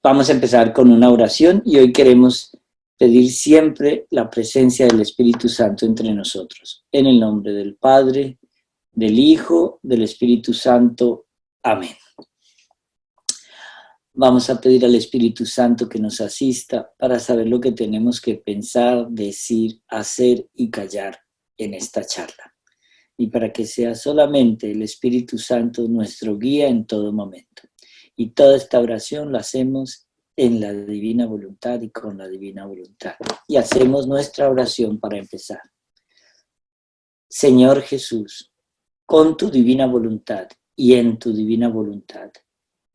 Vamos a empezar con una oración y hoy queremos pedir siempre la presencia del Espíritu Santo entre nosotros. En el nombre del Padre, del Hijo, del Espíritu Santo. Amén. Vamos a pedir al Espíritu Santo que nos asista para saber lo que tenemos que pensar, decir, hacer y callar en esta charla. Y para que sea solamente el Espíritu Santo nuestro guía en todo momento. Y toda esta oración la hacemos en la divina voluntad y con la divina voluntad. Y hacemos nuestra oración para empezar. Señor Jesús, con tu divina voluntad y en tu divina voluntad,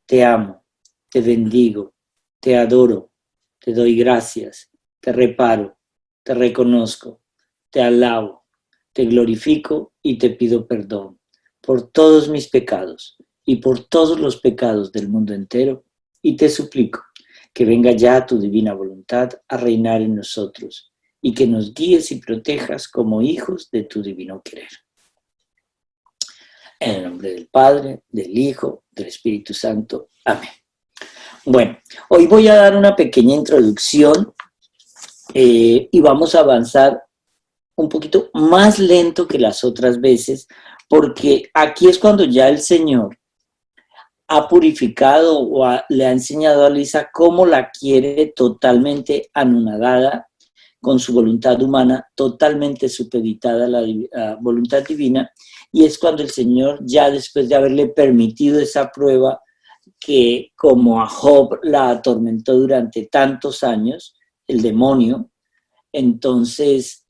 te amo, te bendigo, te adoro, te doy gracias, te reparo, te reconozco, te alabo, te glorifico y te pido perdón por todos mis pecados y por todos los pecados del mundo entero, y te suplico que venga ya tu divina voluntad a reinar en nosotros y que nos guíes y protejas como hijos de tu divino querer. En el nombre del Padre, del Hijo, del Espíritu Santo. Amén. Bueno, hoy voy a dar una pequeña introducción y vamos a avanzar un poquito más lento que las otras veces, porque aquí es cuando ya el Señor ha purificado o le ha enseñado a Luisa cómo la quiere totalmente anonadada, con su voluntad humana totalmente supeditada a la voluntad divina, y es cuando el Señor, ya después de haberle permitido esa prueba que como a Job la atormentó durante tantos años, el demonio, entonces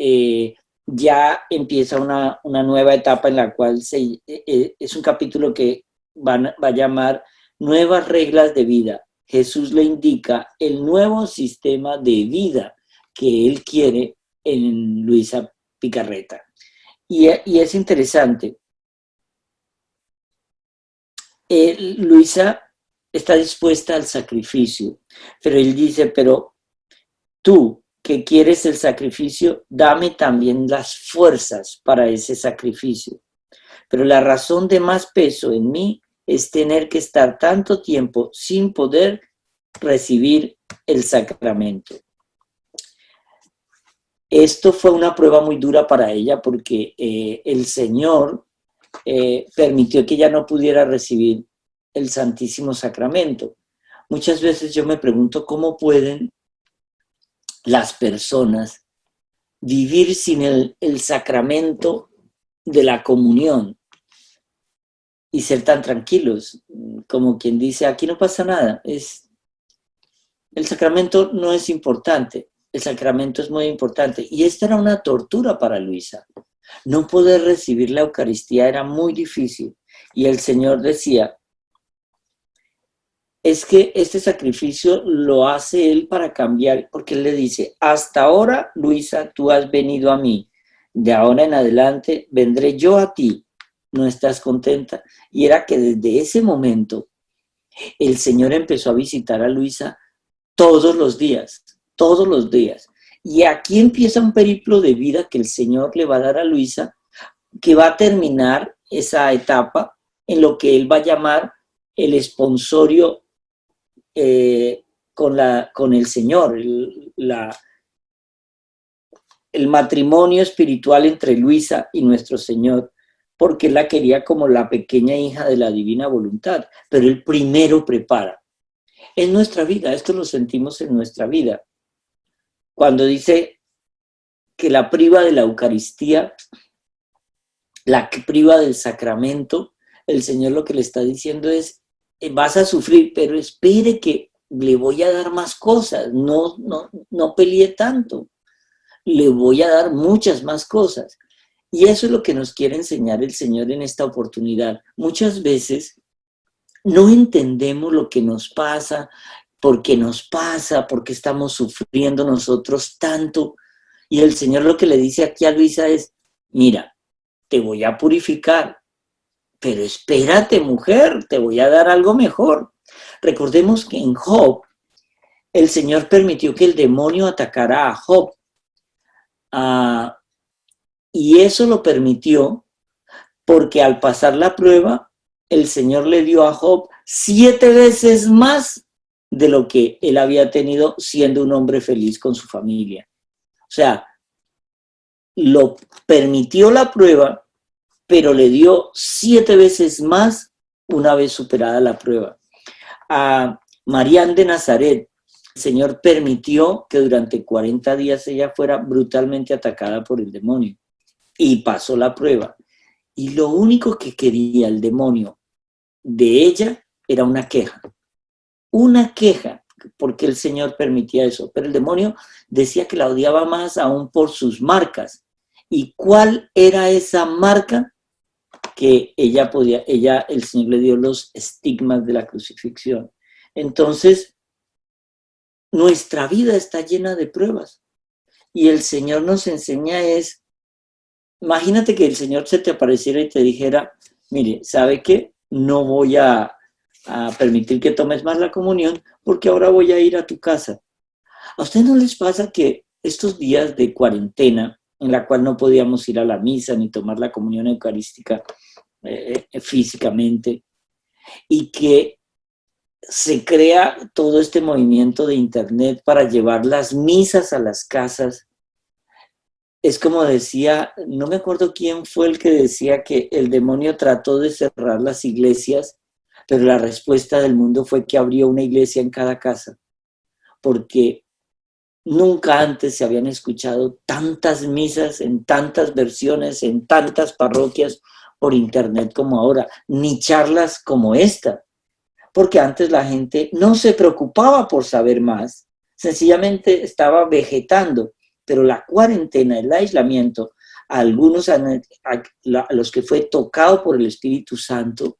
ya empieza una nueva etapa en la cual es un capítulo que va a llamar Nuevas Reglas de Vida. Jesús le indica el nuevo sistema de vida que él quiere en Luisa Picarreta. Y es interesante. Luisa está dispuesta al sacrificio, pero él dice, pero tú que quieres el sacrificio, dame también las fuerzas para ese sacrificio. Pero la razón de más peso en mí es tener que estar tanto tiempo sin poder recibir el sacramento. Esto fue una prueba muy dura para ella porque el Señor permitió que ella no pudiera recibir el Santísimo Sacramento. Muchas veces yo me pregunto cómo pueden las personas vivir sin el sacramento de la comunión y ser tan tranquilos, como quien dice, aquí no pasa nada. El sacramento no es importante, el sacramento es muy importante. Y esta era una tortura para Luisa. No poder recibir la Eucaristía era muy difícil. Y el Señor decía, es que este sacrificio lo hace Él para cambiar, porque Él le dice, hasta ahora, Luisa, tú has venido a mí, de ahora en adelante vendré yo a ti, ¿no estás contenta? Y era que desde ese momento el Señor empezó a visitar a Luisa todos los días, todos los días. Y aquí empieza un periplo de vida que el Señor le va a dar a Luisa, que va a terminar esa etapa en lo que Él va a llamar el esponsorio con el Señor, el matrimonio espiritual entre Luisa y nuestro Señor, porque Él la quería como la pequeña hija de la divina voluntad, pero Él primero prepara. En nuestra vida, esto lo sentimos en nuestra vida, cuando dice que la priva de la Eucaristía, la priva del sacramento, el Señor lo que le está diciendo es, vas a sufrir, pero espere que le voy a dar más cosas, no pelee tanto, le voy a dar muchas más cosas. Y eso es lo que nos quiere enseñar el Señor en esta oportunidad. Muchas veces no entendemos lo que nos pasa, por qué estamos sufriendo nosotros tanto. Y el Señor lo que le dice aquí a Luisa es, mira, te voy a purificar, pero espérate, mujer, te voy a dar algo mejor. Recordemos que en Job, el Señor permitió que el demonio atacara a Job. Y eso lo permitió porque al pasar la prueba, el Señor le dio a Job 7 veces más de lo que él había tenido siendo un hombre feliz con su familia. O sea, lo permitió la prueba, pero le dio 7 veces más una vez superada la prueba. A María de Nazaret, el Señor permitió que durante 40 días ella fuera brutalmente atacada por el demonio y pasó la prueba. Y lo único que quería el demonio de ella era una queja, porque el Señor permitía eso. Pero el demonio decía que la odiaba más aún por sus marcas. ¿Y cuál era esa marca? Que el Señor le dio los estigmas de la crucifixión. Entonces, nuestra vida está llena de pruebas. Y el Señor nos enseña imagínate que el Señor se te apareciera y te dijera, mire, ¿sabe qué? No voy a permitir que tomes más la comunión porque ahora voy a ir a tu casa. ¿A ustedes no les pasa que estos días de cuarentena, en la cual no podíamos ir a la misa ni tomar la comunión eucarística físicamente, y que se crea todo este movimiento de internet para llevar las misas a las casas? Es como decía, no me acuerdo quién fue el que decía que el demonio trató de cerrar las iglesias, pero la respuesta del mundo fue que abrió una iglesia en cada casa, porque nunca antes se habían escuchado tantas misas en tantas versiones, en tantas parroquias por internet como ahora, ni charlas como esta, porque antes la gente no se preocupaba por saber más, sencillamente estaba vegetando. Pero la cuarentena, el aislamiento, a los que fue tocado por el Espíritu Santo,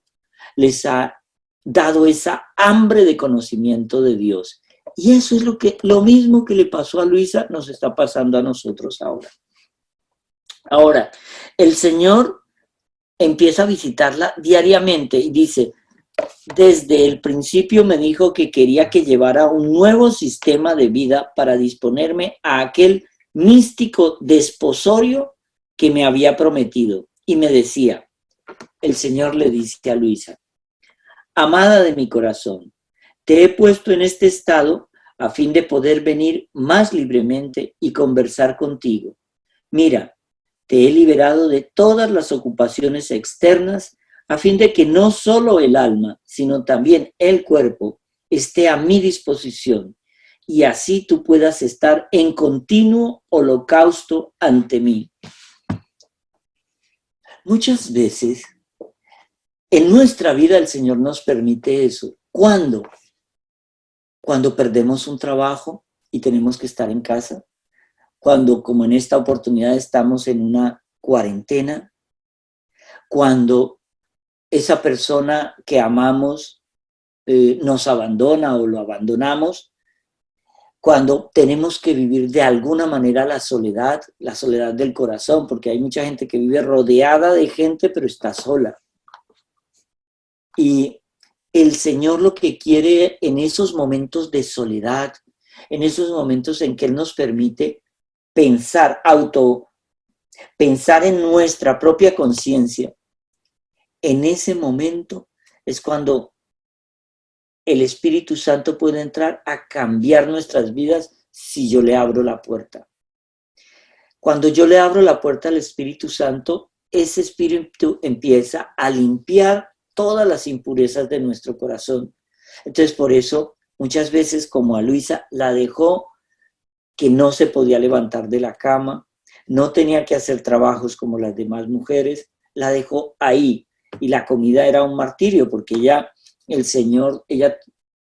les ha dado esa hambre de conocimiento de Dios. Y eso es lo mismo que le pasó a Luisa, nos está pasando a nosotros ahora. Ahora, el Señor empieza a visitarla diariamente y dice, desde el principio me dijo que quería que llevara un nuevo sistema de vida para disponerme a aquel místico desposorio que me había prometido. Y me decía, el Señor le dice a Luisa, amada de mi corazón, te he puesto en este estado a fin de poder venir más libremente y conversar contigo. Mira, te he liberado de todas las ocupaciones externas a fin de que no solo el alma, sino también el cuerpo esté a mi disposición y así tú puedas estar en continuo holocausto ante mí. Muchas veces en nuestra vida el Señor nos permite eso. ¿Cuándo? Cuando perdemos un trabajo y tenemos que estar en casa. Cuando, como en esta oportunidad, estamos en una cuarentena. Cuando esa persona que amamos nos abandona o lo abandonamos. Cuando tenemos que vivir de alguna manera la soledad del corazón, porque hay mucha gente que vive rodeada de gente, pero está sola. Y el Señor lo que quiere en esos momentos de soledad, en esos momentos en que Él nos permite pensar en nuestra propia conciencia, en ese momento es cuando el Espíritu Santo puede entrar a cambiar nuestras vidas si yo le abro la puerta. Cuando yo le abro la puerta al Espíritu Santo, ese Espíritu empieza a limpiar todas las impurezas de nuestro corazón. Entonces, por eso, muchas veces, como a Luisa, la dejó que no se podía levantar de la cama, no tenía que hacer trabajos como las demás mujeres, la dejó ahí. Y la comida era un martirio, porque ella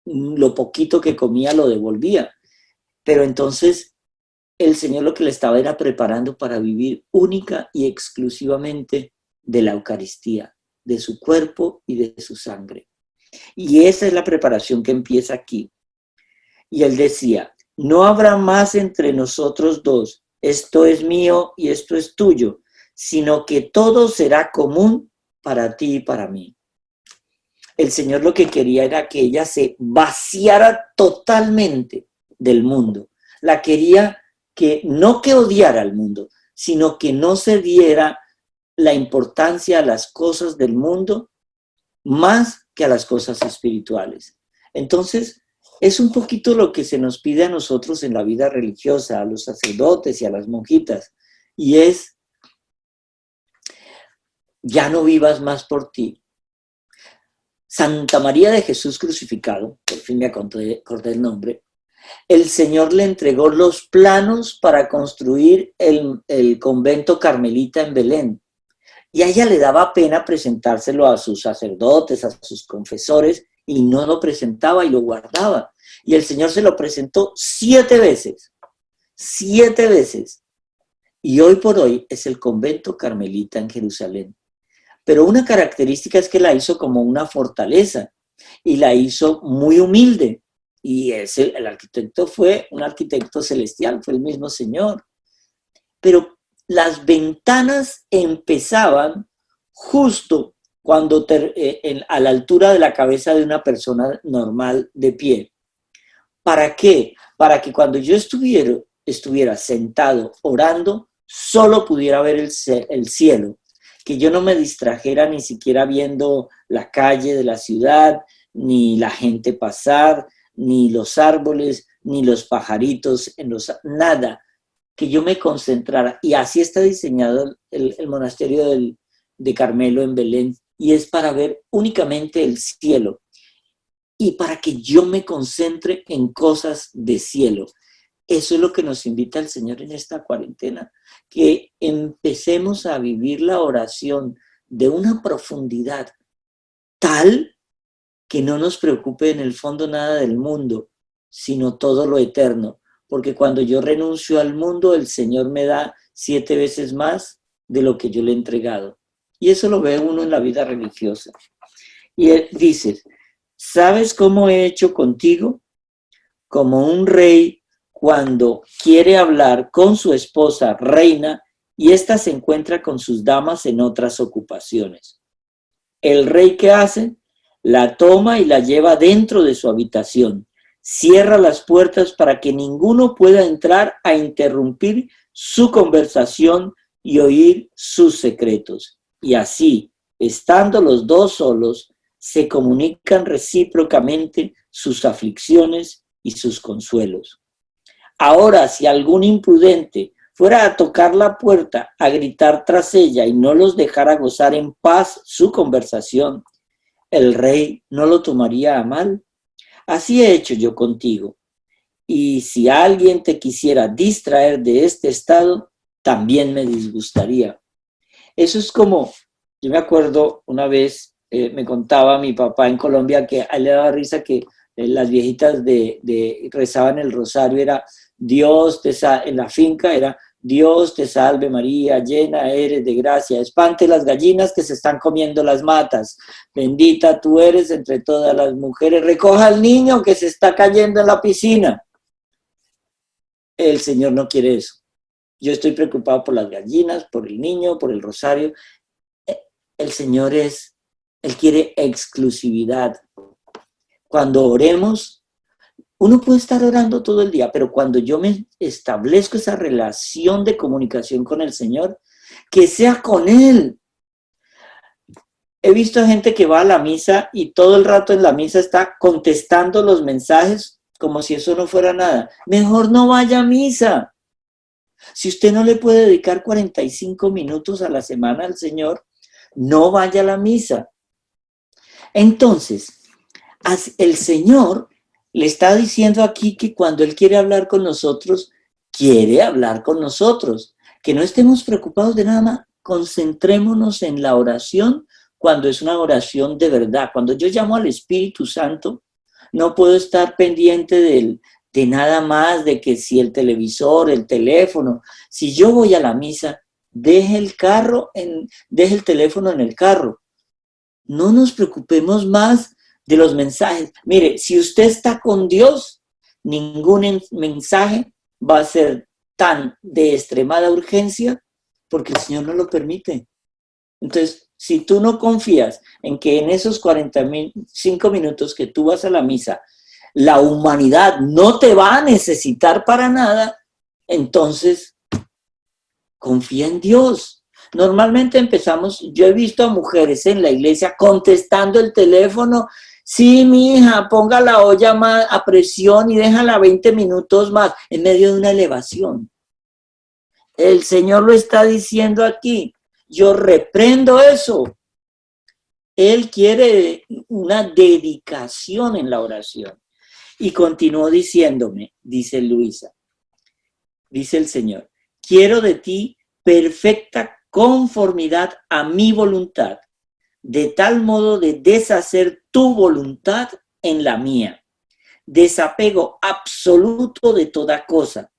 lo poquito que comía lo devolvía. Pero entonces el Señor lo que le estaba era preparando para vivir única y exclusivamente de la Eucaristía, de su cuerpo y de su sangre. Y esa es la preparación que empieza aquí. Y él decía, no habrá más entre nosotros dos, esto es mío y esto es tuyo, sino que todo será común para ti y para mí. El Señor lo que quería era que ella se vaciara totalmente del mundo. La quería que odiara al mundo, sino que no se diera la importancia a las cosas del mundo más que a las cosas espirituales. Entonces, Es un poquito lo que se nos pide a nosotros en la vida religiosa, a los sacerdotes y a las monjitas, y es, ya no vivas más por ti. Santa María de Jesús crucificado, por fin me acordé el nombre, el Señor le entregó los planos para construir el convento carmelita en Belén. Y a ella le daba pena presentárselo a sus sacerdotes, a sus confesores, y no lo presentaba y lo guardaba. Y el Señor se lo presentó 7 veces. 7 veces. Y hoy por hoy es el convento carmelita en Jerusalén. Pero una característica es que la hizo como una fortaleza y la hizo muy humilde. Y el arquitecto fue un arquitecto celestial, fue el mismo Señor. Pero las ventanas empezaban justo cuando a la altura de la cabeza de una persona normal de pie. ¿Para qué? Para que cuando yo estuviera sentado orando, solo pudiera ver el cielo, que yo no me distrajera ni siquiera viendo la calle de la ciudad, ni la gente pasar, ni los árboles, ni los pajaritos, nada, que yo me concentrara. Y así está diseñado el monasterio de Carmelo en Belén, y es para ver únicamente el cielo, y para que yo me concentre en cosas de cielo. Eso es lo que nos invita el Señor en esta cuarentena, que empecemos a vivir la oración de una profundidad tal que no nos preocupe en el fondo nada del mundo, sino todo lo eterno. Porque cuando yo renuncio al mundo, el Señor me da 7 veces más de lo que yo le he entregado. Y eso lo ve uno en la vida religiosa. Y él dice, ¿sabes cómo he hecho contigo? Como un rey cuando quiere hablar con su esposa reina y ésta se encuentra con sus damas en otras ocupaciones. El rey, ¿qué hace? La toma y la lleva dentro de su habitación. Cierra las puertas para que ninguno pueda entrar a interrumpir su conversación y oír sus secretos. Y así, estando los dos solos, se comunican recíprocamente sus aflicciones y sus consuelos. Ahora, si algún imprudente fuera a tocar la puerta, a gritar tras ella y no los dejara gozar en paz su conversación, el rey no lo tomaría a mal. Así he hecho yo contigo. Y si alguien te quisiera distraer de este estado, también me disgustaría. Eso es como, yo me acuerdo una vez, me contaba mi papá en Colombia que a él le daba risa que las viejitas rezaban el rosario, era Dios te salve, en la finca era Dios te salve María, llena eres de gracia, espante las gallinas que se están comiendo las matas, bendita tú eres entre todas las mujeres, recoja al niño que se está cayendo en la piscina. El Señor no quiere eso. Yo estoy preocupado por las gallinas, por el niño, por el rosario. El Señor Él quiere exclusividad. Cuando oremos, uno puede estar orando todo el día, pero cuando yo me establezco esa relación de comunicación con el Señor, que sea con Él. He visto gente que va a la misa y todo el rato en la misa está contestando los mensajes como si eso no fuera nada. Mejor no vaya a misa. Si usted no le puede dedicar 45 minutos a la semana al Señor, no vaya a la misa. Entonces, el Señor le está diciendo aquí que cuando Él quiere hablar con nosotros, quiere hablar con nosotros. Que no estemos preocupados de nada más. Concentrémonos en la oración cuando es una oración de verdad. Cuando yo llamo al Espíritu Santo, no puedo estar pendiente de nada más, de que si el televisor, el teléfono. Si yo voy a la misa, deje el teléfono en el carro. No nos preocupemos más de los mensajes. Mire, si usted está con Dios, ningún mensaje va a ser tan de extremada urgencia porque el Señor no lo permite. Entonces, si tú no confías en que en esos 45 minutos que tú vas a la misa, la humanidad no te va a necesitar para nada, entonces confía en Dios. Normalmente yo he visto a mujeres en la iglesia contestando el teléfono Sí, mi hija, ponga la olla más a presión y déjala 20 minutos más en medio de una elevación. El Señor lo está diciendo aquí. Yo reprendo eso. Él quiere una dedicación en la oración. Y continuó diciéndome, dice Luisa, dice el Señor, quiero de ti perfecta conformidad a mi voluntad, de tal modo de deshacer tu voluntad en la mía. Desapego absoluto de toda cosa,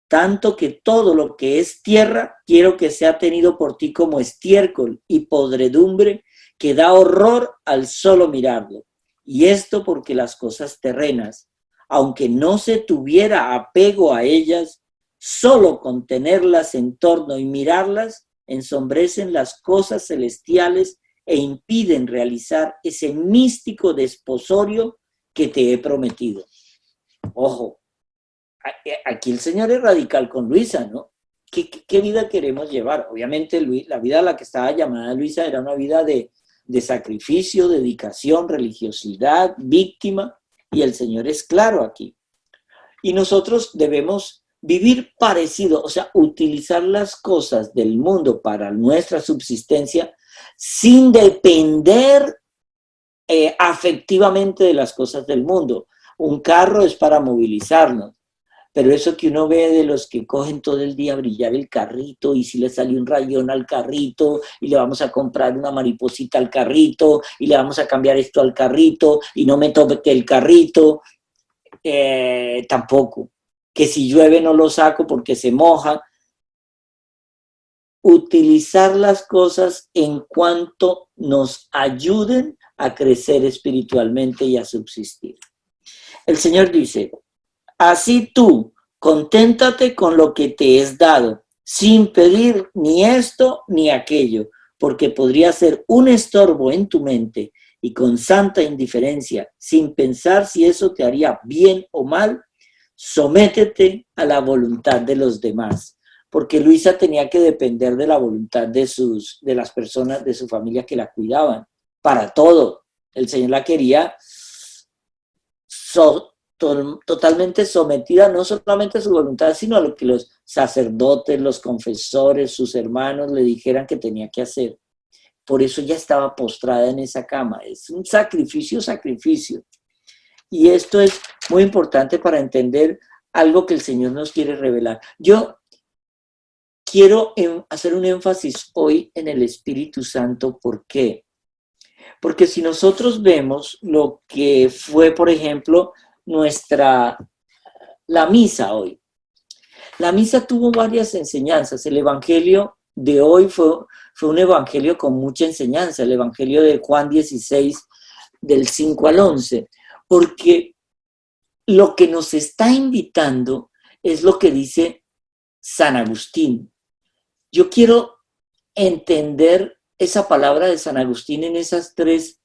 tanto que todo lo que es tierra quiero que sea tenido por ti como estiércol y podredumbre que da horror al solo mirarlo. Y esto porque las cosas terrenas, aunque no se tuviera apego a ellas, solo con tenerlas en torno y mirarlas, ensombrecen las cosas celestiales e impiden realizar ese místico desposorio que te he prometido. Ojo, aquí el Señor es radical con Luisa, ¿no? ¿Qué vida queremos llevar? Obviamente la vida a la que estaba llamada Luisa era una vida de sacrificio, dedicación, religiosidad, víctima, y el Señor es claro aquí. Y nosotros debemos vivir parecido, o sea, utilizar las cosas del mundo para nuestra subsistencia sin depender afectivamente de las cosas del mundo. Un carro es para movilizarnos, pero eso que uno ve de los que cogen todo el día a brillar el carrito y si le sale un rayón al carrito y le vamos a comprar una mariposita al carrito y le vamos a cambiar esto al carrito y no me toque el carrito, tampoco. Que si llueve no lo saco porque se moja. Utilizar las cosas en cuanto nos ayuden a crecer espiritualmente y a subsistir. El Señor dice, así tú, conténtate con lo que te es dado, sin pedir ni esto ni aquello, porque podría ser un estorbo en tu mente y con santa indiferencia, sin pensar si eso te haría bien o mal, sométete a la voluntad de los demás. Porque Luisa tenía que depender de la voluntad de las personas de su familia que la cuidaban, para todo. El Señor la quería totalmente sometida no solamente a su voluntad, sino a lo que los sacerdotes, los confesores, sus hermanos le dijeran que tenía que hacer. Por eso ya estaba postrada en esa cama. Es un sacrificio. Y esto es muy importante para entender algo que el Señor nos quiere revelar. Yo quiero hacer un énfasis hoy en el Espíritu Santo. ¿Por qué? Porque si nosotros vemos lo que fue, por ejemplo, la misa hoy. La misa tuvo varias enseñanzas. El evangelio de hoy fue un evangelio con mucha enseñanza, el evangelio de Juan 16, del 5 al 11, porque lo que nos está invitando es lo que dice San Agustín. Yo quiero entender esa palabra de San Agustín en esas tres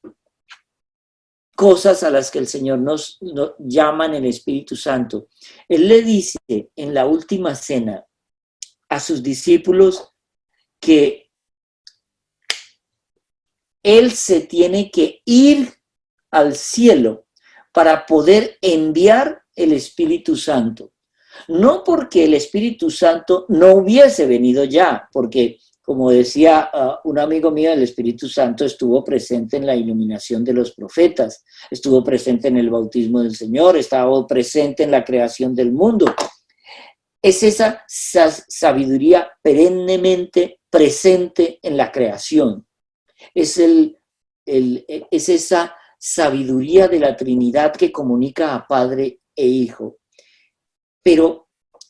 cosas a las que el Señor nos llama en el Espíritu Santo. Él le dice en la última cena a sus discípulos que Él se tiene que ir al cielo para poder enviar el Espíritu Santo. No porque el Espíritu Santo no hubiese venido ya, porque como decía un amigo mío, el Espíritu Santo estuvo presente en la iluminación de los profetas, estuvo presente en el bautismo del Señor, estaba presente en la creación del mundo. Es esa sabiduría perennemente presente en la creación. Es esa sabiduría de la Trinidad que comunica a Padre e Hijo. Pero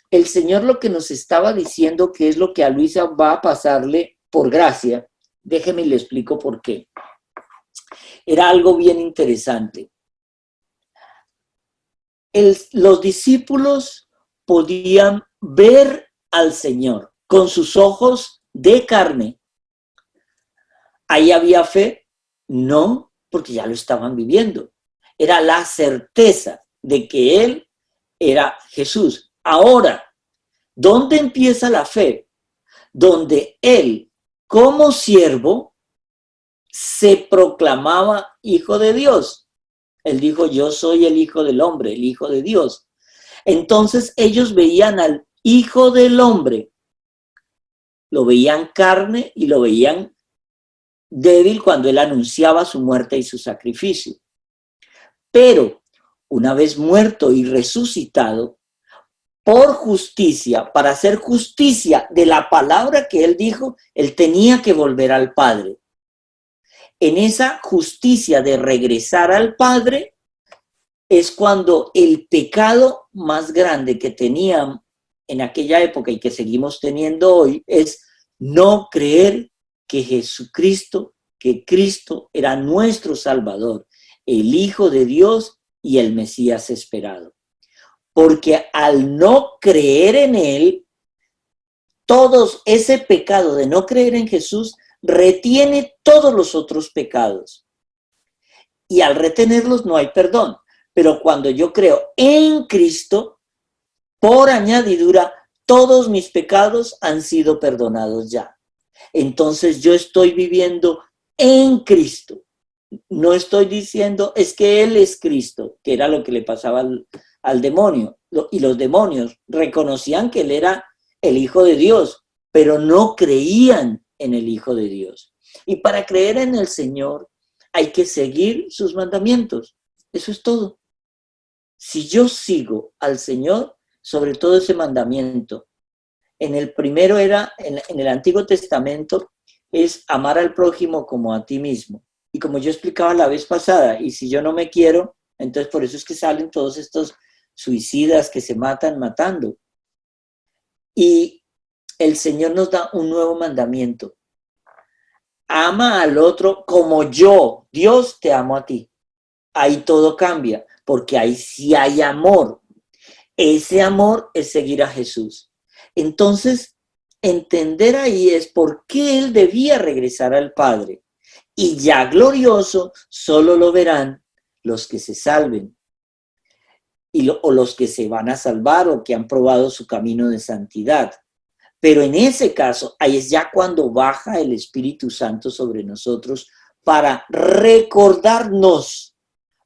el Señor lo que nos estaba diciendo, que es lo que a Luisa va a pasarle por gracia, déjeme y le explico por qué. Era algo bien interesante. Los discípulos podían ver al Señor con sus ojos de carne. ¿Ahí había fe? No, porque ya lo estaban viviendo. Era la certeza de que Él era Jesús. Ahora, ¿dónde empieza la fe? Donde Él, como siervo, se proclamaba hijo de Dios. Él dijo, yo soy el Hijo del Hombre, el Hijo de Dios. Entonces ellos veían al Hijo del Hombre, lo veían carne y lo veían débil cuando él anunciaba su muerte y su sacrificio. Pero una vez muerto y resucitado, por justicia, para hacer justicia de la palabra que él dijo, él tenía que volver al Padre. En esa justicia de regresar al Padre es cuando el pecado más grande que tenían en aquella época y que seguimos teniendo hoy es no creer que Jesucristo, que Cristo era nuestro Salvador, el Hijo de Dios y el Mesías esperado. Porque al no creer en Él, todos ese pecado de no creer en Jesús retiene todos los otros pecados. Y al retenerlos no hay perdón. Pero cuando yo creo en Cristo, por añadidura, todos mis pecados han sido perdonados ya. Entonces yo estoy viviendo en Cristo. No estoy diciendo, es que Él es Cristo, que era lo que le pasaba al demonio. Y los demonios reconocían que Él era el Hijo de Dios, pero no creían en el Hijo de Dios. Y para creer en el Señor hay que seguir sus mandamientos. Eso es todo. Si yo sigo al Señor, sobre todo ese mandamiento, en el primero era, en el Antiguo Testamento, es amar al prójimo como a ti mismo. Y como yo explicaba la vez pasada, y si yo no me quiero, entonces por eso es que salen todos estos suicidas que se matan matando. Y el Señor nos da un nuevo mandamiento. Ama al otro como yo, Dios, te amo a ti. Ahí todo cambia, porque ahí sí hay amor. Ese amor es seguir a Jesús. Entonces, entender ahí es por qué Él debía regresar al Padre. Y ya glorioso solo lo verán los que se salven. O los que se van a salvar o que han probado su camino de santidad. Pero en ese caso, ahí es ya cuando baja el Espíritu Santo sobre nosotros para recordarnos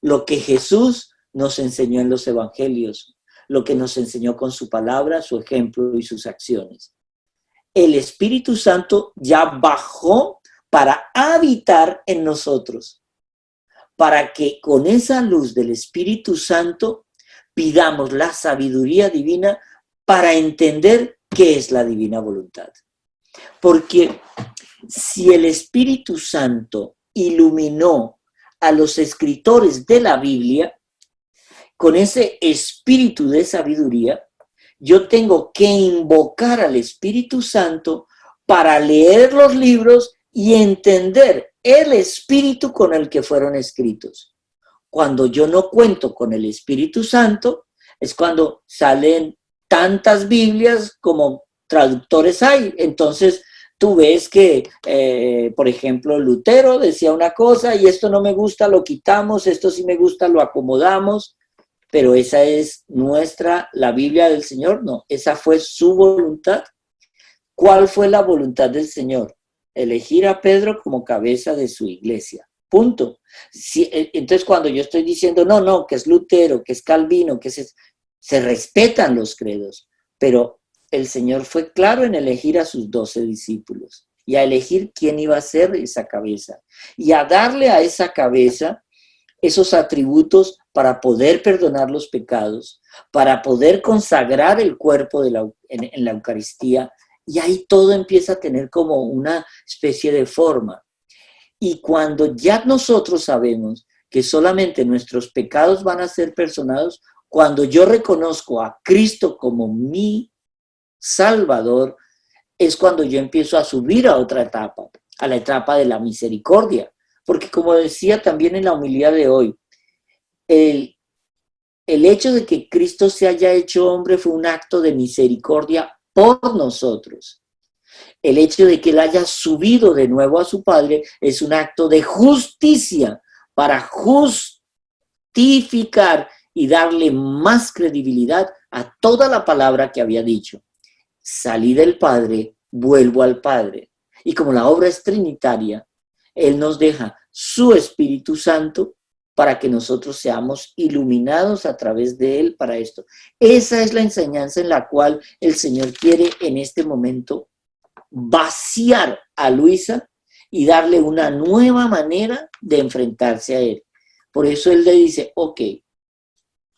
lo que Jesús nos enseñó en los evangelios, lo que nos enseñó con su palabra, su ejemplo y sus acciones. El Espíritu Santo ya bajó para habitar en nosotros, para que con esa luz del Espíritu Santo pidamos la sabiduría divina para entender qué es la divina voluntad. Porque si el Espíritu Santo iluminó a los escritores de la Biblia, con ese espíritu de sabiduría, yo tengo que invocar al Espíritu Santo para leer los libros y entender el espíritu con el que fueron escritos. Cuando yo no cuento con el Espíritu Santo, es cuando salen tantas Biblias como traductores hay. Entonces, tú ves que, por ejemplo, Lutero decía una cosa y esto no me gusta, lo quitamos, esto sí me gusta, lo acomodamos, pero esa es la Biblia del Señor, no, esa fue su voluntad. ¿Cuál fue la voluntad del Señor? Elegir a Pedro como cabeza de su iglesia. Punto. Entonces, cuando yo estoy diciendo, no, que es Lutero, que es Calvino, se respetan los credos, pero el Señor fue claro en elegir a sus 12 discípulos y a elegir quién iba a ser esa cabeza y a darle a esa cabeza esos atributos para poder perdonar los pecados, para poder consagrar el cuerpo en la Eucaristía, y ahí todo empieza a tener como una especie de forma. Y cuando ya nosotros sabemos que solamente nuestros pecados van a ser perdonados, cuando yo reconozco a Cristo como mi Salvador, es cuando yo empiezo a subir a otra etapa, a la etapa de la misericordia. Porque como decía también en la homilía de hoy, el hecho de que Cristo se haya hecho hombre fue un acto de misericordia por nosotros. El hecho de que Él haya subido de nuevo a su Padre es un acto de justicia para justificar y darle más credibilidad a toda la palabra que había dicho. Salí del Padre, vuelvo al Padre. Y como la obra es trinitaria, Él nos deja su Espíritu Santo para que nosotros seamos iluminados a través de Él para esto. Esa es la enseñanza en la cual el Señor quiere en este momento vaciar a Luisa y darle una nueva manera de enfrentarse a Él. Por eso Él le dice, ok,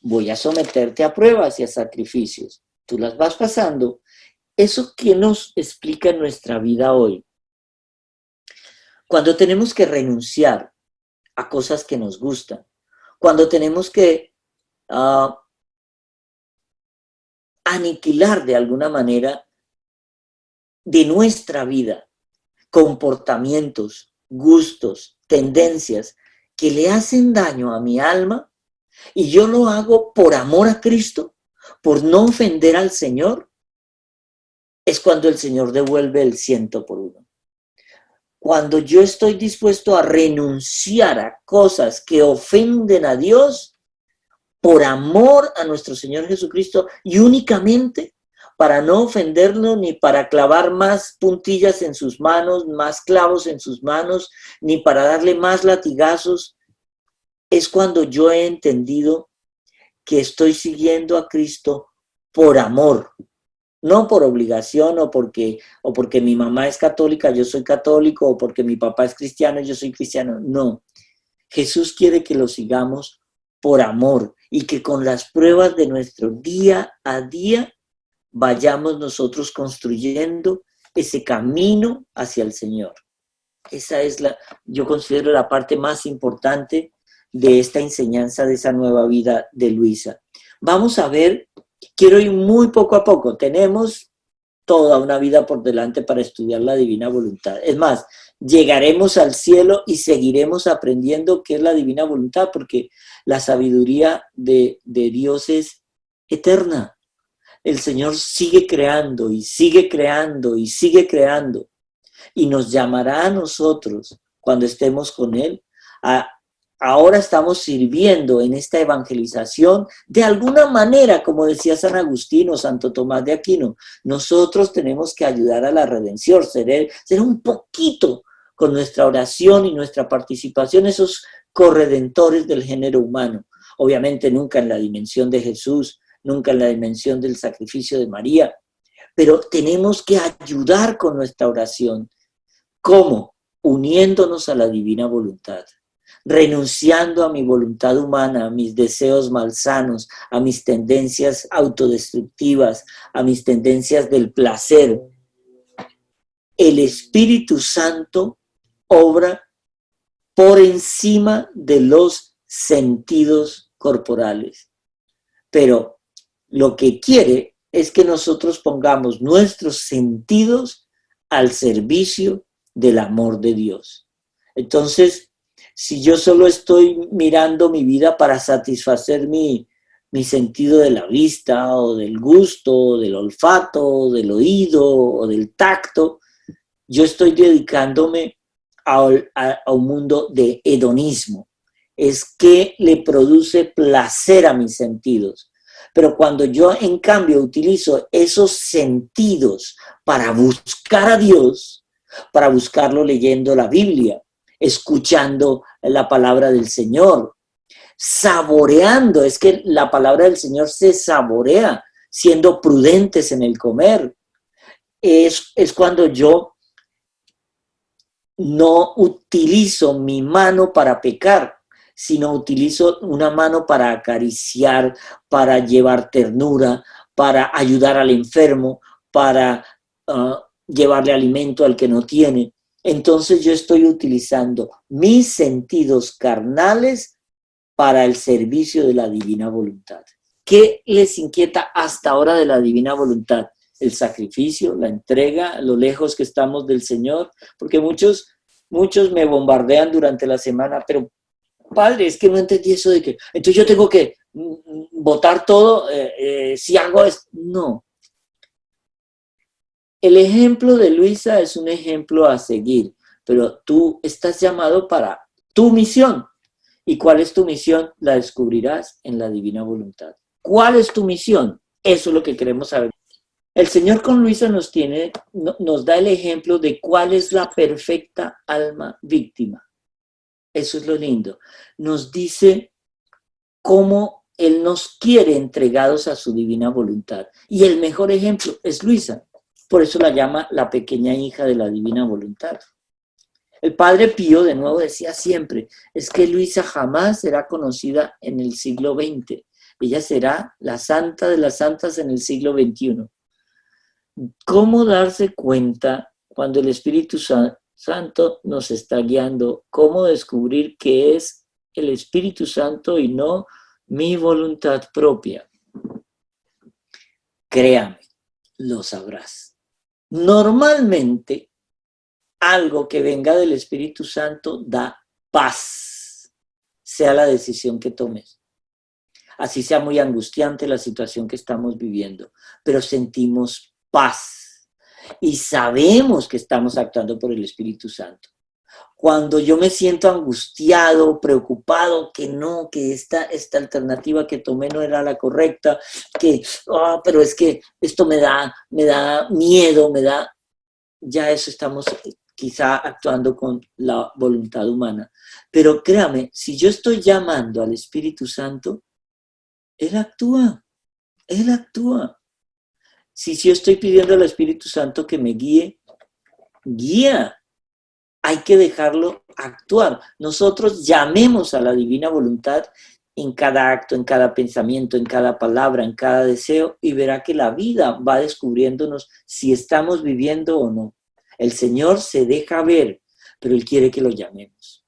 voy a someterte a pruebas y a sacrificios. Tú las vas pasando. ¿Eso qué nos explica en nuestra vida hoy? Cuando tenemos que renunciar a cosas que nos gustan, cuando tenemos que aniquilar de alguna manera de nuestra vida comportamientos, gustos, tendencias que le hacen daño a mi alma y yo lo hago por amor a Cristo, por no ofender al Señor, es cuando el Señor devuelve el 100 por 1. Cuando yo estoy dispuesto a renunciar a cosas que ofenden a Dios por amor a nuestro Señor Jesucristo y únicamente para no ofenderlo ni para clavar más puntillas en sus manos, más clavos en sus manos, ni para darle más latigazos, es cuando yo he entendido que estoy siguiendo a Cristo por amor. No por obligación o porque mi mamá es católica, yo soy católico, o porque mi papá es cristiano, yo soy cristiano. No, Jesús quiere que lo sigamos por amor y que con las pruebas de nuestro día a día vayamos nosotros construyendo ese camino hacia el Señor. Esa es yo considero la parte más importante de esta enseñanza de esa nueva vida de Luisa. Vamos a ver. Quiero ir muy poco a poco. Tenemos toda una vida por delante para estudiar la divina voluntad. Es más, llegaremos al cielo y seguiremos aprendiendo qué es la divina voluntad, porque la sabiduría de Dios es eterna. El Señor sigue creando y sigue creando y sigue creando. Y nos llamará a nosotros, cuando estemos con Él, ahora estamos sirviendo en esta evangelización de alguna manera, como decía San Agustín o Santo Tomás de Aquino. Nosotros tenemos que ayudar a la redención, ser un poquito con nuestra oración y nuestra participación, esos corredentores del género humano. Obviamente nunca en la dimensión de Jesús, nunca en la dimensión del sacrificio de María, pero tenemos que ayudar con nuestra oración. ¿Cómo? Uniéndonos a la divina voluntad, renunciando a mi voluntad humana, a mis deseos malsanos, a mis tendencias autodestructivas, a mis tendencias del placer. El Espíritu Santo obra por encima de los sentidos corporales, pero lo que quiere es que nosotros pongamos nuestros sentidos al servicio del amor de Dios. Entonces, si yo solo estoy mirando mi vida para satisfacer mi sentido de la vista, o del gusto, o del olfato, o del oído, o del tacto, yo estoy dedicándome a un mundo de hedonismo. Es que le produce placer a mis sentidos. Pero cuando yo, en cambio, utilizo esos sentidos para buscar a Dios, para buscarlo leyendo la Biblia, escuchando la palabra del Señor, saboreando, es que la palabra del Señor se saborea, siendo prudentes en el comer. Es cuando yo no utilizo mi mano para pecar, sino utilizo una mano para acariciar, para llevar ternura, para ayudar al enfermo, para llevarle alimento al que no tiene. Entonces yo estoy utilizando mis sentidos carnales para el servicio de la divina voluntad. ¿Qué les inquieta hasta ahora de la divina voluntad? El sacrificio, la entrega, lo lejos que estamos del Señor, porque muchos me bombardean durante la semana, pero padre, es que no entendí eso de que, entonces yo tengo que botar todo si hago esto. No. El ejemplo de Luisa es un ejemplo a seguir, pero tú estás llamado para tu misión. ¿Y cuál es tu misión? La descubrirás en la divina voluntad. ¿Cuál es tu misión? Eso es lo que queremos saber. El Señor con Luisa nos da el ejemplo de cuál es la perfecta alma víctima. Eso es lo lindo. Nos dice cómo Él nos quiere entregados a su divina voluntad. Y el mejor ejemplo es Luisa. Por eso la llama la pequeña hija de la divina voluntad. El padre Pío, de nuevo, decía siempre, es que Luisa jamás será conocida en el siglo XX. Ella será la santa de las santas en el siglo XXI. ¿Cómo darse cuenta cuando el Espíritu Santo nos está guiando? ¿Cómo descubrir que es el Espíritu Santo y no mi voluntad propia? Créame, lo sabrás. Normalmente, algo que venga del Espíritu Santo da paz, sea la decisión que tomes. Así sea muy angustiante la situación que estamos viviendo, pero sentimos paz y sabemos que estamos actuando por el Espíritu Santo. Cuando yo me siento angustiado, preocupado, que no, que esta alternativa que tomé no era la correcta, pero es que esto me da miedo, ya eso estamos quizá actuando con la voluntad humana. Pero créame, si yo estoy llamando al Espíritu Santo, Él actúa, Él actúa. Si yo estoy pidiendo al Espíritu Santo que me guíe, guía. Hay que dejarlo actuar. Nosotros llamemos a la divina voluntad en cada acto, en cada pensamiento, en cada palabra, en cada deseo, y verá que la vida va descubriéndonos si estamos viviendo o no. El Señor se deja ver, pero Él quiere que lo llamemos.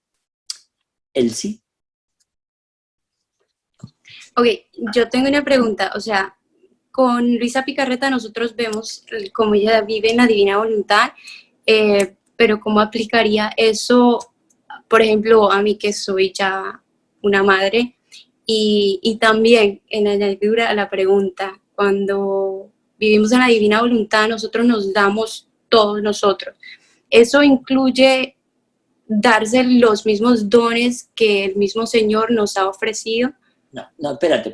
Él sí. Ok, yo tengo una pregunta, o sea, con Luisa Picarreta nosotros vemos cómo ella vive en la divina voluntad, pero ¿cómo aplicaría eso, por ejemplo, a mí que soy ya una madre? Y también en añadidura a la pregunta, cuando vivimos en la divina voluntad, nosotros nos damos todos nosotros. Eso incluye darse los mismos dones que el mismo Señor nos ha ofrecido. No, espérate.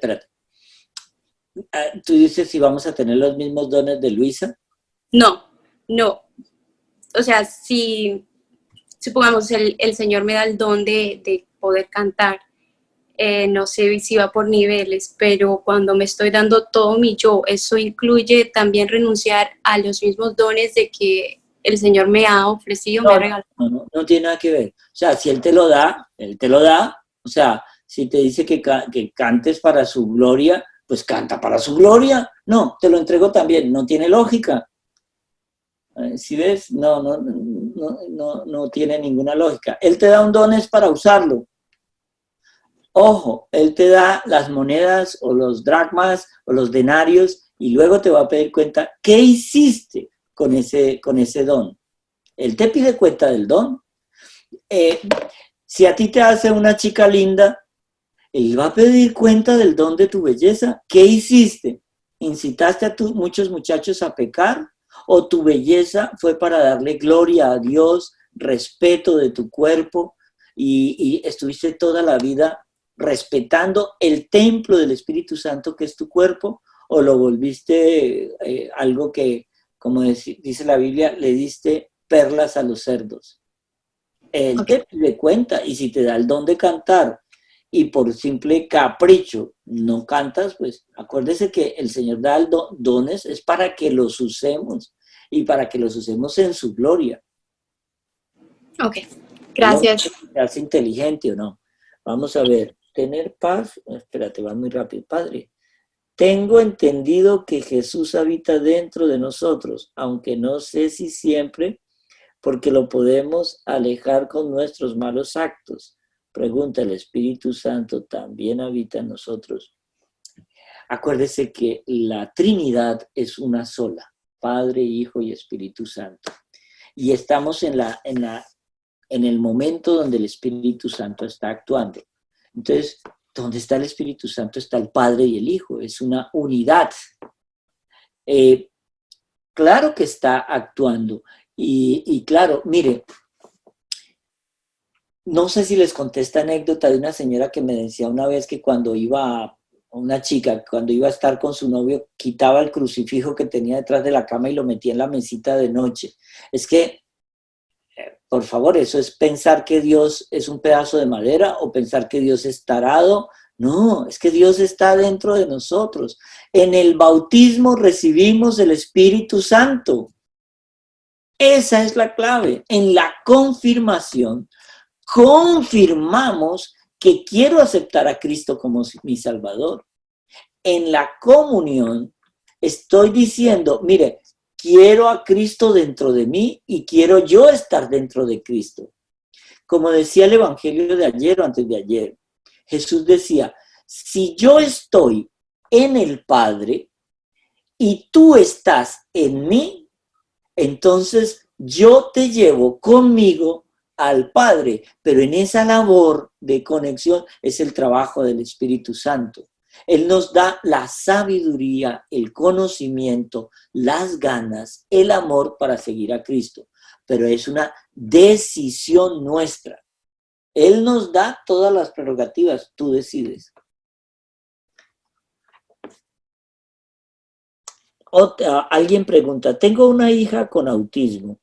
Tú dices si vamos a tener los mismos dones de Luisa. No. O sea, si supongamos el Señor me da el don de poder cantar, no sé si va por niveles, pero cuando me estoy dando todo mi yo, eso incluye también renunciar a los mismos dones de que el Señor me ha ofrecido, me ha regalado. No tiene nada que ver. O sea, si Él te lo da, Él te lo da. O sea, si te dice que cantes para su gloria, pues canta para su gloria. No, te lo entrego también. No tiene lógica. ¿Sí ves? No tiene ninguna lógica. Él te da un don es para usarlo. Ojo, Él te da las monedas o los dracmas o los denarios y luego te va a pedir cuenta qué hiciste con ese don. Él te pide cuenta del don. Si a ti te hace una chica linda, Él va a pedir cuenta del don de tu belleza. ¿Qué hiciste? ¿Incitaste a muchos muchachos a pecar? ¿O tu belleza fue para darle gloria a Dios, respeto de tu cuerpo y estuviste toda la vida respetando el templo del Espíritu Santo que es tu cuerpo? ¿O lo volviste algo que, como dice la Biblia, le diste perlas a los cerdos? Él te pide cuenta, y si te da el don de cantar y por simple capricho no cantas, pues acuérdese que el Señor da dones es para que los usemos y para que los usemos en su gloria. Ok, gracias. ¿Te hace inteligente o no? Vamos a ver, tener paz, espérate, va muy rápido, Padre. Tengo entendido que Jesús habita dentro de nosotros, aunque no sé si siempre, porque lo podemos alejar con nuestros malos actos. Pregunta, ¿el Espíritu Santo también habita en nosotros? Acuérdese que la Trinidad es una sola, Padre, Hijo y Espíritu Santo. Y estamos en el momento donde el Espíritu Santo está actuando. Entonces, donde está el Espíritu Santo está el Padre y el Hijo, es una unidad. Claro que está actuando. Y claro, mire, no sé si les conté esta anécdota de una señora que me decía una vez que cuando iba a estar con su novio, quitaba el crucifijo que tenía detrás de la cama y lo metía en la mesita de noche. Es que Por favor, eso es pensar que Dios es un pedazo de madera o pensar que Dios es tarado. No, es que Dios está dentro de nosotros. En el bautismo recibimos el Espíritu Santo. Esa es la clave. En la confirmación, confirmamos que quiero aceptar a Cristo como mi Salvador. En la comunión, estoy diciendo, mire, quiero a Cristo dentro de mí y quiero yo estar dentro de Cristo. Como decía el Evangelio de ayer o antes de ayer, Jesús decía, si yo estoy en el Padre y tú estás en mí, entonces yo te llevo conmigo al Padre. Pero en esa labor de conexión es el trabajo del Espíritu Santo. Él nos da la sabiduría, el conocimiento, las ganas, el amor para seguir a Cristo. Pero es una decisión nuestra. Él nos da todas las prerrogativas, tú decides. Alguien pregunta, tengo una hija con autismo,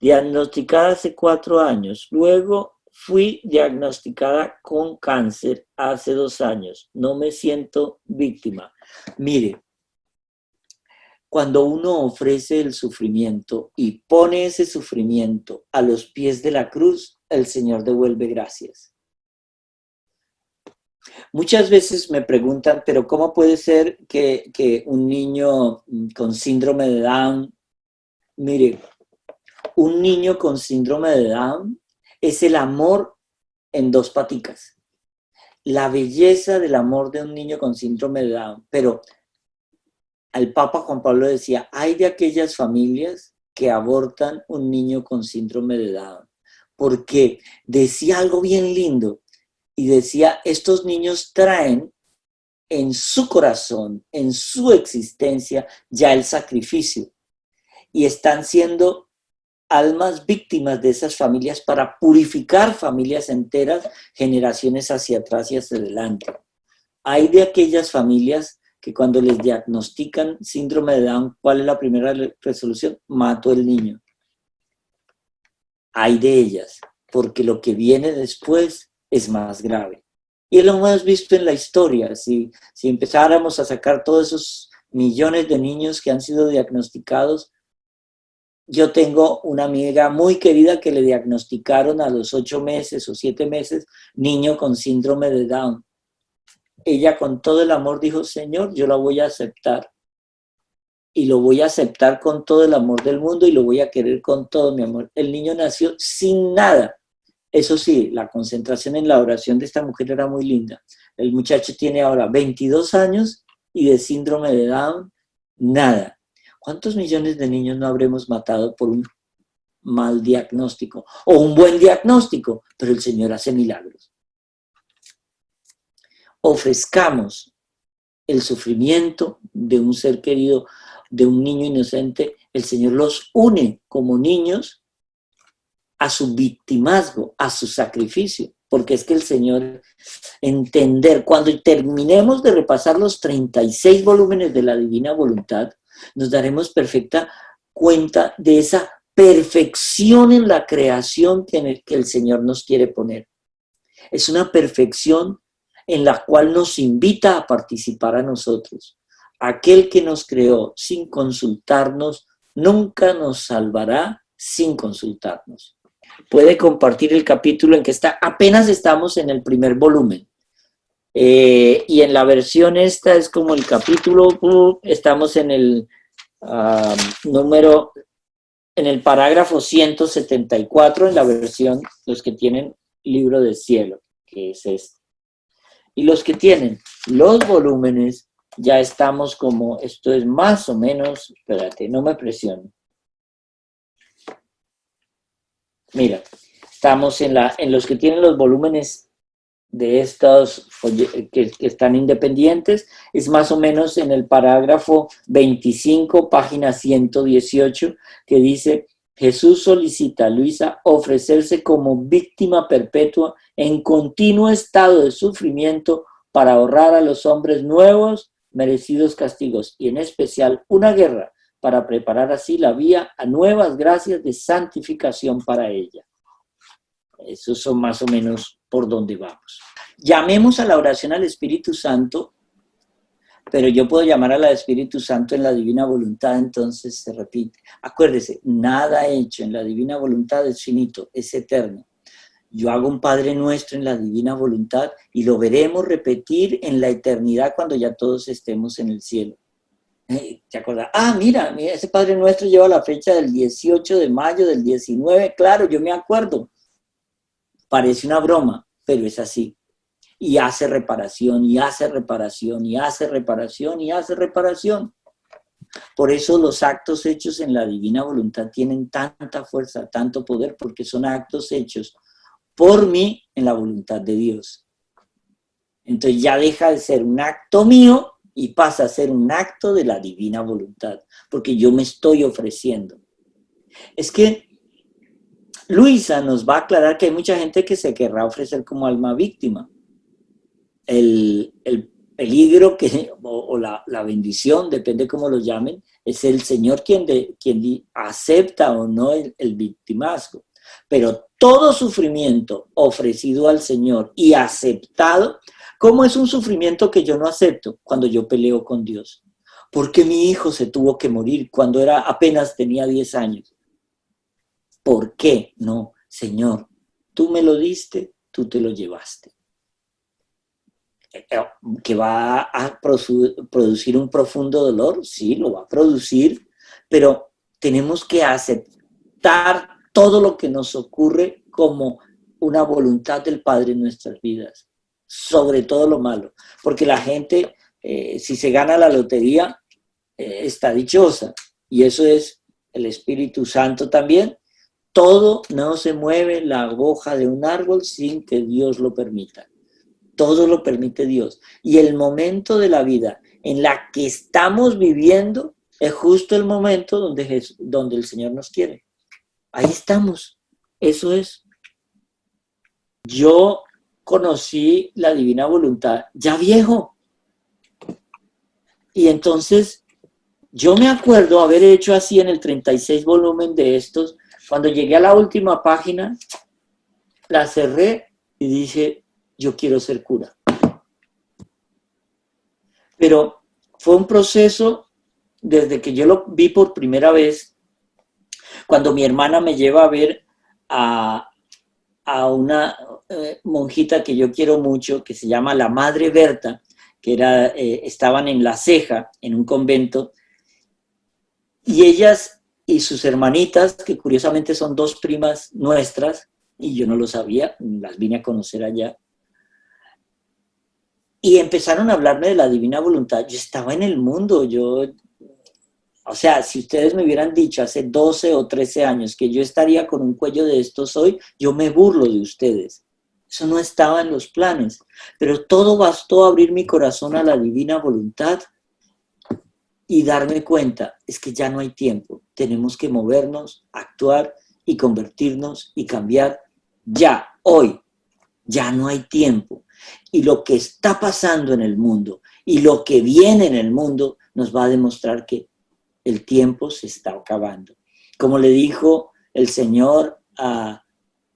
diagnosticada hace 4 años. Luego fui diagnosticada con cáncer hace 2 años. No me siento víctima. Mire, cuando uno ofrece el sufrimiento y pone ese sufrimiento a los pies de la cruz, el Señor devuelve gracias. Muchas veces me preguntan, pero ¿cómo puede ser que un niño con síndrome de Down, mire, un niño con síndrome de Down es el amor en 2 paticas. La belleza del amor de un niño con síndrome de Down. Pero al Papa Juan Pablo decía, hay de aquellas familias que abortan un niño con síndrome de Down. Porque decía algo bien lindo. Y decía, estos niños traen en su corazón, en su existencia, ya el sacrificio. Y están siendo almas víctimas de esas familias para purificar familias enteras, generaciones hacia atrás y hacia adelante. Hay de aquellas familias que cuando les diagnostican síndrome de Down, ¿cuál es la primera resolución? Mato al niño. Hay de ellas, porque lo que viene después es más grave. Y lo hemos visto en la historia. Si empezáramos a sacar todos esos millones de niños que han sido diagnosticados, yo tengo una amiga muy querida que le diagnosticaron a los 8 meses o 7 meses, niño con síndrome de Down. Ella con todo el amor dijo, Señor, yo la voy a aceptar. Y lo voy a aceptar con todo el amor del mundo y lo voy a querer con todo mi amor. El niño nació sin nada. Eso sí, la concentración en la oración de esta mujer era muy linda. El muchacho tiene ahora 22 años y de síndrome de Down, nada. ¿Cuántos millones de niños no habremos matado por un mal diagnóstico o un buen diagnóstico? Pero el Señor hace milagros. Ofrezcamos el sufrimiento de un ser querido, de un niño inocente. El Señor los une como niños a su victimazgo, a su sacrificio, porque es que el Señor, entender, cuando terminemos de repasar los 36 volúmenes de la Divina Voluntad, nos daremos perfecta cuenta de esa perfección en la creación que el Señor nos quiere poner. Es una perfección en la cual nos invita a participar a nosotros. Aquel que nos creó sin consultarnos, nunca nos salvará sin consultarnos. Puede compartir el capítulo en que está, apenas estamos en el primer volumen. Y en la versión esta es como el capítulo, estamos en el en el parágrafo 174, en la versión, los que tienen libro de cielo, que es este. Y los que tienen los volúmenes, ya estamos como, esto es más o menos, espérate, no me presiono. Mira, estamos en los que tienen los volúmenes de estos que están independientes, es más o menos en el parágrafo 25, página 118, que dice, Jesús solicita a Luisa ofrecerse como víctima perpetua en continuo estado de sufrimiento para ahorrar a los hombres nuevos merecidos castigos y en especial una guerra para preparar así la vía a nuevas gracias de santificación para ella. Esos son más o menos por donde vamos. Llamemos a la oración al Espíritu Santo, pero yo puedo llamar al Espíritu Santo en la divina voluntad, entonces se repite. Acuérdese, nada hecho en la divina voluntad es finito, es eterno. Yo hago un Padre Nuestro en la divina voluntad y lo veremos repetir en la eternidad cuando ya todos estemos en el cielo. ¿Te acuerdas? Mira, ese Padre Nuestro lleva la fecha del 18 de mayo del 19, claro, yo me acuerdo. Parece una broma, pero es así. Y hace reparación, y hace reparación, y hace reparación, y hace reparación. Por eso los actos hechos en la divina voluntad tienen tanta fuerza, tanto poder, porque son actos hechos por mí en la voluntad de Dios. Entonces ya deja de ser un acto mío y pasa a ser un acto de la divina voluntad, porque yo me estoy ofreciendo. Es que Luisa nos va a aclarar que hay mucha gente que se querrá ofrecer como alma víctima. El peligro o la bendición, depende cómo lo llamen, es el Señor quien acepta o no el victimazgo. Pero todo sufrimiento ofrecido al Señor y aceptado, ¿cómo es un sufrimiento que yo no acepto? Cuando yo peleo con Dios. ¿Por qué mi hijo se tuvo que morir cuando apenas tenía 10 años? ¿Por qué? No, Señor, tú me lo diste, tú te lo llevaste. ¿Que va a producir un profundo dolor? Sí, lo va a producir, pero tenemos que aceptar todo lo que nos ocurre como una voluntad del Padre en nuestras vidas, sobre todo lo malo, porque la gente, si se gana la lotería, está dichosa, y eso es el Espíritu Santo también. Todo no se mueve la hoja de un árbol sin que Dios lo permita. Todo lo permite Dios. Y el momento de la vida en la que estamos viviendo es justo el momento donde el Señor nos quiere. Ahí estamos. Eso es. Yo conocí la divina voluntad ya viejo. Y entonces yo me acuerdo haber hecho así en el 36 volumen de estos. Cuando llegué a la última página, la cerré y dije, yo quiero ser cura. Pero fue un proceso desde que yo lo vi por primera vez, cuando mi hermana me lleva a ver a una monjita que yo quiero mucho, que se llama la Madre Berta, que estaban en La Ceja, en un convento, y ellas y sus hermanitas, que curiosamente son dos primas nuestras, y yo no lo sabía, las vine a conocer allá, y empezaron a hablarme de la divina voluntad. Yo estaba en el mundo, o sea, si ustedes me hubieran dicho hace 12 o 13 años que yo estaría con un cuello de estos hoy, yo me burlo de ustedes. Eso no estaba en los planes, pero todo bastó abrir mi corazón a la divina voluntad y darme cuenta, es que ya no hay tiempo, tenemos que movernos, actuar y convertirnos y cambiar ya, hoy, ya no hay tiempo. Y lo que está pasando en el mundo y lo que viene en el mundo nos va a demostrar que el tiempo se está acabando. Como le dijo el Señor a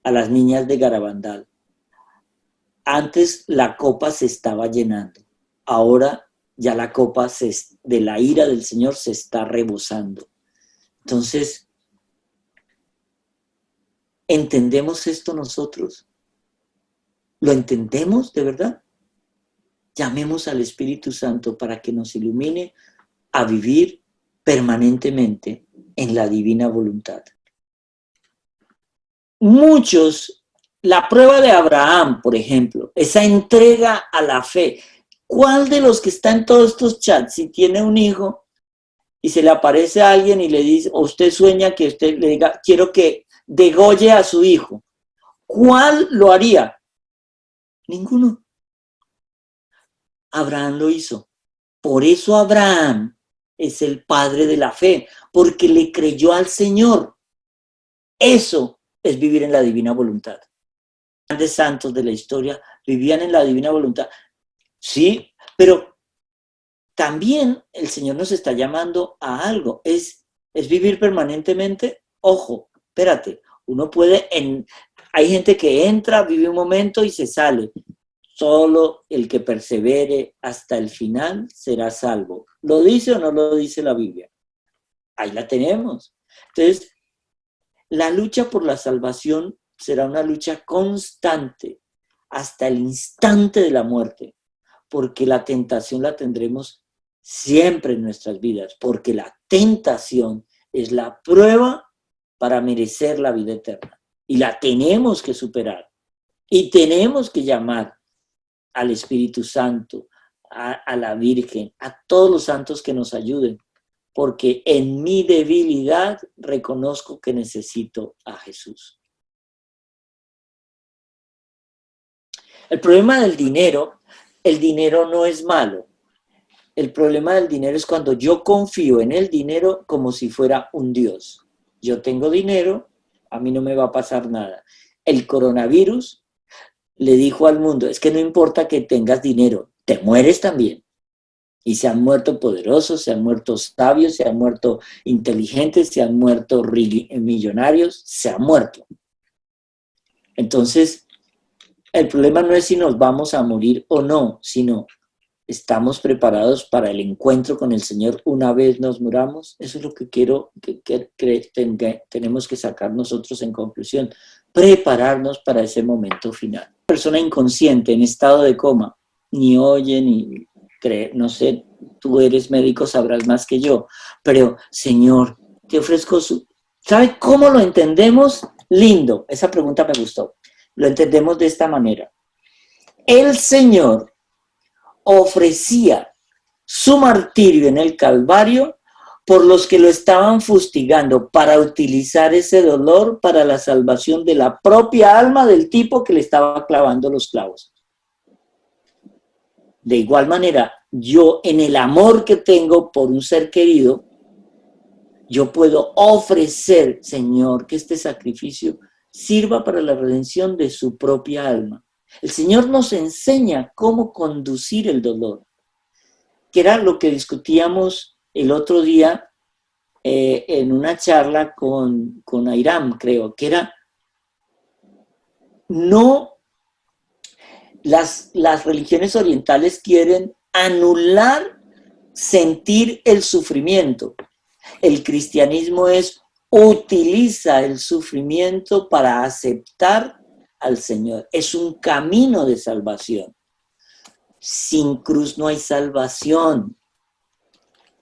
las niñas de Garabandal, antes la copa se estaba llenando, ahora ya la copa de la ira del Señor se está rebosando. Entonces, ¿entendemos esto nosotros? ¿Lo entendemos de verdad? Llamemos al Espíritu Santo para que nos ilumine a vivir permanentemente en la divina voluntad. Muchos, la prueba de Abraham, por ejemplo, esa entrega a la fe. ¿Cuál de los que está en todos estos chats, si tiene un hijo y se le aparece a alguien y le dice, o usted sueña que usted le diga, quiero que degolle a su hijo? ¿Cuál lo haría? Ninguno. Abraham lo hizo. Por eso Abraham es el padre de la fe, porque le creyó al Señor. Eso es vivir en la divina voluntad. Los grandes santos de la historia vivían en la divina voluntad. Sí, pero también el Señor nos está llamando a algo, es vivir permanentemente. Ojo, espérate, uno puede, hay gente que entra, vive un momento y se sale. Solo el que persevere hasta el final será salvo. ¿Lo dice o no lo dice la Biblia? Ahí la tenemos. Entonces, la lucha por la salvación será una lucha constante hasta el instante de la muerte, porque la tentación la tendremos siempre en nuestras vidas, porque la tentación es la prueba para merecer la vida eterna. Y la tenemos que superar. Y tenemos que llamar al Espíritu Santo, a la Virgen, a todos los santos que nos ayuden, porque en mi debilidad reconozco que necesito a Jesús. El problema del dinero, el dinero no es malo. El problema del dinero es cuando yo confío en el dinero como si fuera un Dios. Yo tengo dinero, a mí no me va a pasar nada. El coronavirus le dijo al mundo, es que no importa que tengas dinero, te mueres también. Y se han muerto poderosos, se han muerto sabios, se han muerto inteligentes, se han muerto millonarios, se han muerto. Entonces, el problema no es si nos vamos a morir o no, sino estamos preparados para el encuentro con el Señor una vez nos muramos. Eso es lo que quiero que tenemos que sacar nosotros en conclusión. Prepararnos para ese momento final. Una persona inconsciente, en estado de coma, ni oye, ni cree, no sé, tú eres médico, sabrás más que yo, pero Señor, te ofrezco ¿sabe cómo lo entendemos? Lindo, esa pregunta me gustó. Lo entendemos de esta manera. El Señor ofrecía su martirio en el Calvario por los que lo estaban fustigando, para utilizar ese dolor para la salvación de la propia alma del tipo que le estaba clavando los clavos. De igual manera, yo en el amor que tengo por un ser querido, yo puedo ofrecer, Señor, que este sacrificio sirva para la redención de su propia alma. El Señor nos enseña cómo conducir el dolor, que era lo que discutíamos el otro día en una charla con Airam, creo, que era no, las religiones orientales quieren anular sentir el sufrimiento. El cristianismo utiliza el sufrimiento para aceptar al Señor. Es un camino de salvación. Sin cruz no hay salvación.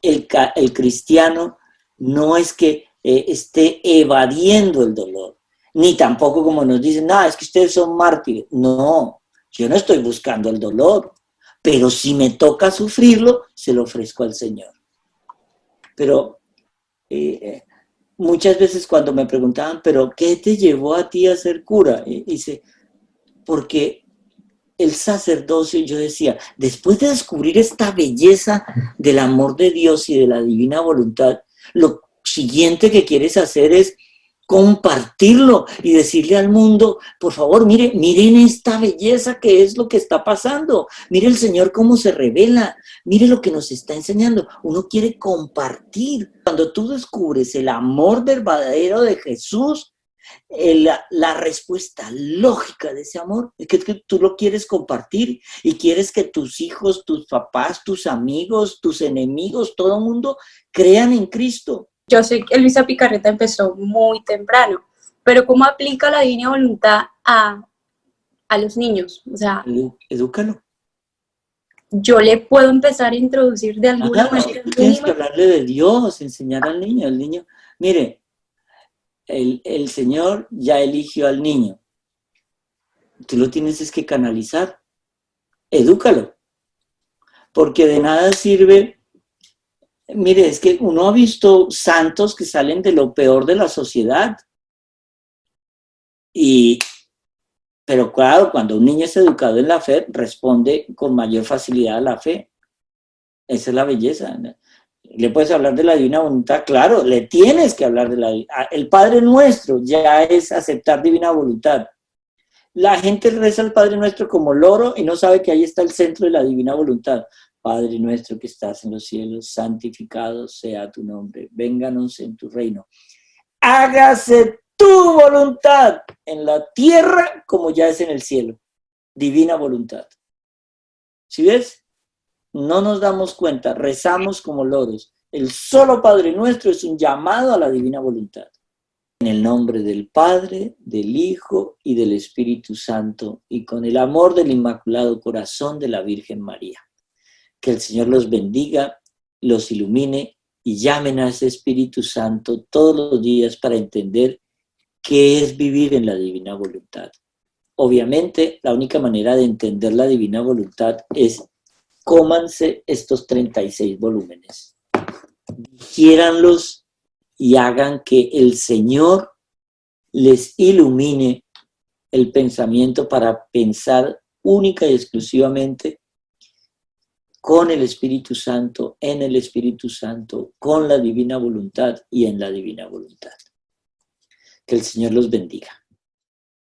El cristiano no es que esté evadiendo el dolor, ni tampoco como nos dicen, no, es que ustedes son mártires. No, yo no estoy buscando el dolor, pero si me toca sufrirlo, se lo ofrezco al Señor. Pero muchas veces cuando me preguntaban, ¿pero qué te llevó a ti a ser cura? Y dice, porque el sacerdocio, yo decía, después de descubrir esta belleza del amor de Dios y de la divina voluntad, lo siguiente que quieres hacer es compartirlo y decirle al mundo, por favor, miren esta belleza que es lo que está pasando, mire el Señor cómo se revela, mire lo que nos está enseñando. Uno quiere compartir. Cuando tú descubres el amor verdadero de Jesús, la respuesta lógica de ese amor es que tú lo quieres compartir y quieres que tus hijos, tus papás, tus amigos, tus enemigos, todo el mundo crean en Cristo. Yo sé que Luisa Picarreta empezó muy temprano, pero ¿cómo aplica la divina voluntad a los niños? O sea, edúcalo. Yo le puedo empezar a introducir de alguna manera. Tienes que hablarle de Dios, enseñar al niño. El niño, mire, el Señor ya eligió al niño. Tú lo tienes que canalizar. Edúcalo. Porque de nada sirve. Mire, es que uno ha visto santos que salen de lo peor de la sociedad. Pero claro, cuando un niño es educado en la fe, responde con mayor facilidad a la fe. Esa es la belleza. Le puedes hablar de la divina voluntad, claro, le tienes que hablar de el Padre Nuestro ya es aceptar divina voluntad. La gente reza al Padre Nuestro como loro y no sabe que ahí está el centro de la divina voluntad. Padre nuestro que estás en los cielos, santificado sea tu nombre. Vénganos en tu reino. Hágase tu voluntad en la tierra como ya es en el cielo. Divina voluntad. ¿Sí ves? No nos damos cuenta, rezamos como loros. El solo Padre nuestro es un llamado a la divina voluntad. En el nombre del Padre, del Hijo y del Espíritu Santo, y con el amor del Inmaculado Corazón de la Virgen María. Que el Señor los bendiga, los ilumine y llamen a ese Espíritu Santo todos los días para entender qué es vivir en la divina voluntad. Obviamente, la única manera de entender la divina voluntad es cómanse estos 36 volúmenes. Digiéranlos y hagan que el Señor les ilumine el pensamiento para pensar única y exclusivamente con el Espíritu Santo, en el Espíritu Santo, con la divina voluntad y en la divina voluntad. Que el Señor los bendiga.